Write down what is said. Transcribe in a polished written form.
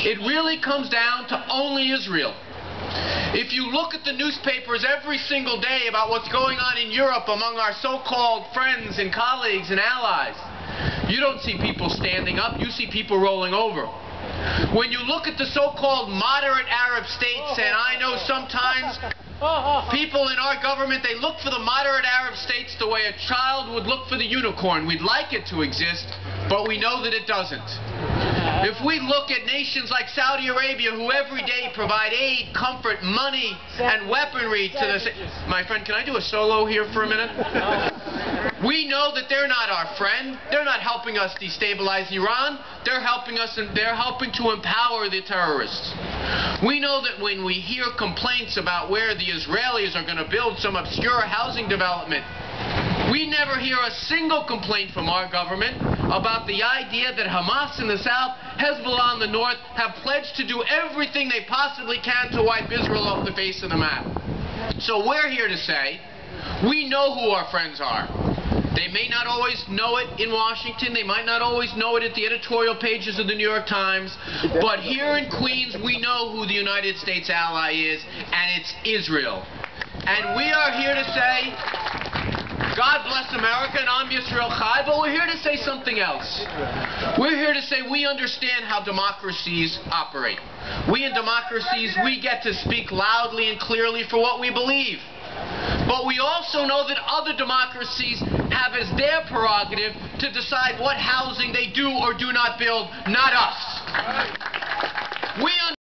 It really comes down to only Israel. If you look at the newspapers every single day about what's going on in Europe among our so-called friends and colleagues and allies, you don't see people standing up, you see people rolling over. When you look at the so-called moderate Arab states, and I know sometimes people in our government, they look for the moderate Arab states the way a child would look for the unicorn. We'd like it to exist, but we know that it doesn't. If we look at nations like Saudi Arabia, who every day provide aid, comfort, money, and weaponry to the... My friend, can I do a solo here for a minute? We know that they're not our friend. They're not helping us destabilize Iran. They're helping us, and they're helping to empower the terrorists. We know that when we hear complaints about where the Israelis are going to build some obscure housing development, we never hear a single complaint from our government about the idea that Hamas in the south, Hezbollah in the north, have pledged to do everything they possibly can to wipe Israel off the face of the map. So we're here to say, we know who our friends are. They may not always know it in Washington, they might not always know it at the editorial pages of the New York Times, but here in Queens we know who the United States ally is, and it's Israel. And we are here to say, God bless America, and I'm Yisrael Chai, but we're here to say something else. We're here to say we understand how democracies operate. We in democracies, we get to speak loudly and clearly for what we believe. But we also know that other democracies have as their prerogative to decide what housing they do or do not build, not us.